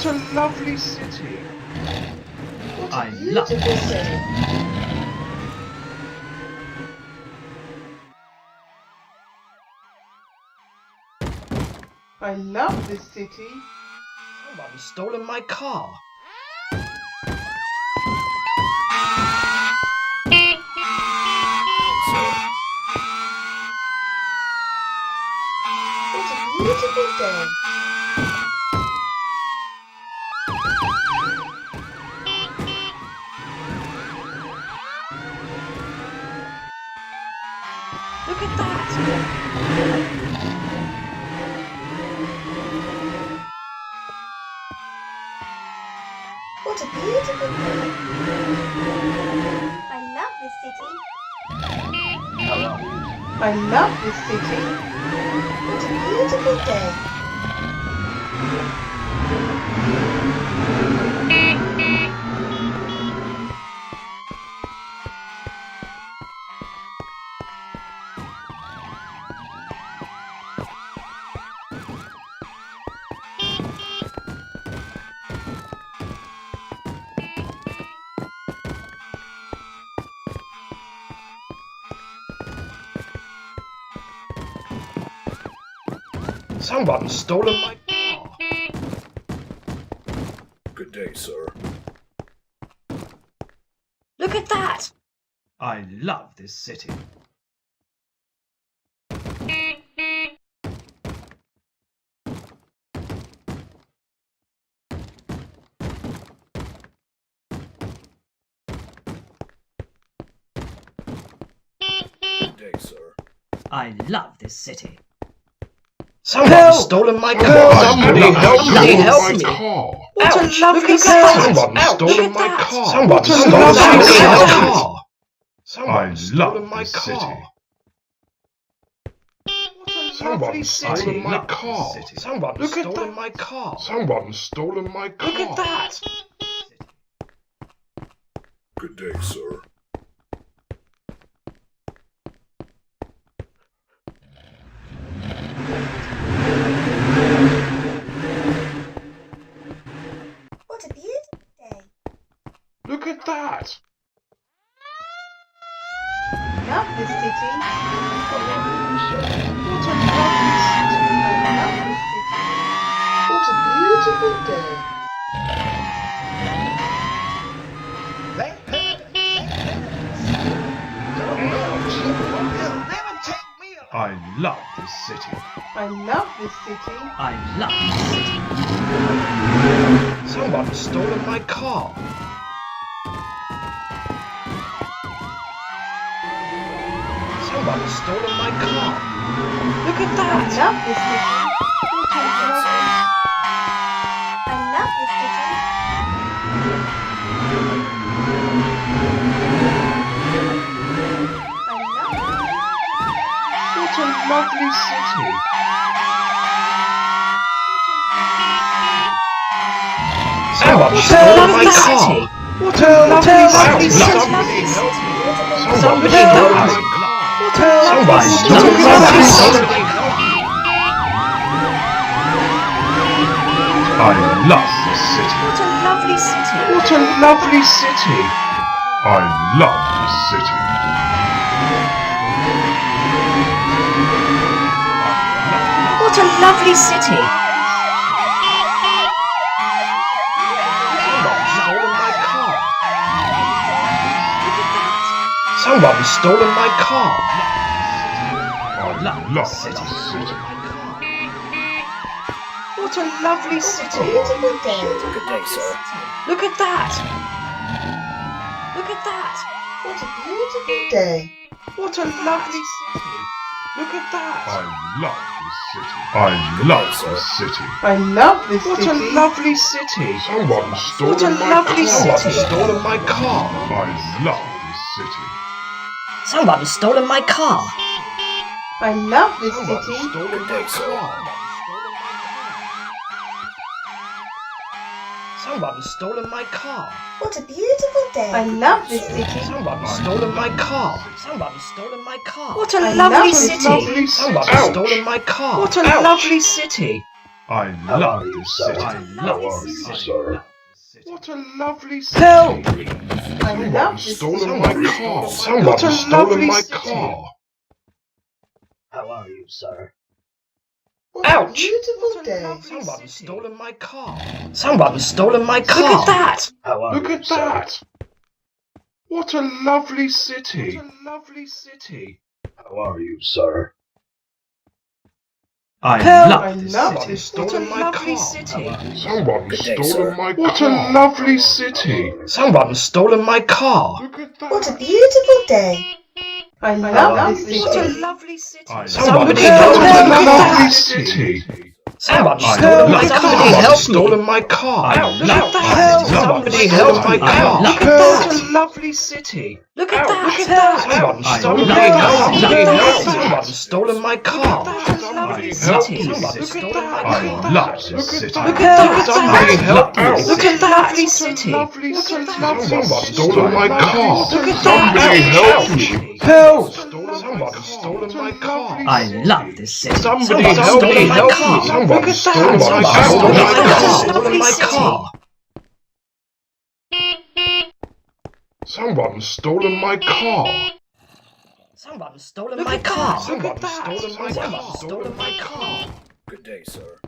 What a lovely city. I love this city. I love this city. Someone's stolen my car. What a beautiful day. Look at that. What a beautiful day. I love this city. I love this city. What a beautiful day. Someone's stolen my car. Good day, sir. Look at that. I love this city. Good day, sir. I love this city. Someone's stolen my car. Somebody help me! Help me! What a Ouch, lovely look at that. city. Someone's stolen my Look at car. Someone's What a stolen lovely my city. car. Someone's stolen my this car. city. Lovely Someone's city. stolen my Love this car. city. Someone's Look at stolen that. my car. Someone's stolen my car. Look at that. Good day, sir. What a beautiful day. Look at that. Love this city. What a lovely city. I love this city. What a beautiful day. I love this city. I love this city. I love this city. Someone's stolen my car. Someone's stolen my car. Look at I that. love this city. What a lovely. I love this city. I love What a lovely city. Someone's stolen my car. What a lovely city. Somebody help me. Somebody help help me. me. What a lovely Someone's city. stolen my Lovely car. city. I love this city. What a lovely city. What a lovely city. I love this city. What a lovely city. Someone's stolen my car. Look at that. Someone's stolen my car. I love this city. What a lovely city. Beautiful day. Good day, sir. Look at that. Look at that. What a beautiful day. What a lovely city. Look at that. I love this city. I love this city. I love this What city. a lovely city. Someone's What a stolen my lovely car. city. Stolen my car. I love this city. Someone's stolen my car. I love this Someone's city. stolen my car. Someone's stolen my car. What a beautiful day. I love this city. Someone's stolen my car. Someone's stolen my car. What a I lovely love this city. lovely Someone's Ouch. stolen my car. What a Ouch. lovely city. I How love are you, this sir? city. I How love are this you, city. sir? What a lovely city. Help! I love Someone's this stolen city. my car. Someone's stolen my car. How are you, sir? What a Ouch! beautiful day. Someone's stolen my car. Someone's stolen my car. Look at that! How are Look you, at sir? that. What a lovely city. What a lovely city. How are you, sir? Help! I love this city. Stolen my car. Someone's Good day, stolen sir. my car. What a lovely city. Someone's stolen my car. Look at that. What a beautiful day. I love this What a city. lovely city. I Somebody help! help! What a Look at lovely that. city. Someone's I stolen love my it. car. Somebody Somebody help help! me. Stolen my car. Look at that! Somebody help my car. Look at What that! a lovely city. Look at that! Someone's stolen my Help! car. Somebody Help! help! Someone's stolen my car. Lovely I city. love Someone's this city. stolen my I car. love this city. Look at that! Somebody help me. Look at that! Lovely city. Lovely Look at city. that. Someone's stolen my car. Look at Somebody that. help me. Help! Someone's stolen my car. I love this city. Somebody Someone's help stolen me. my car. Look Someone's at stolen that. my Someone's car. stolen my car. Someone's stolen my car. Someone's stolen my car. Someone's stolen my car. Someone's stolen my car. Good day, sir.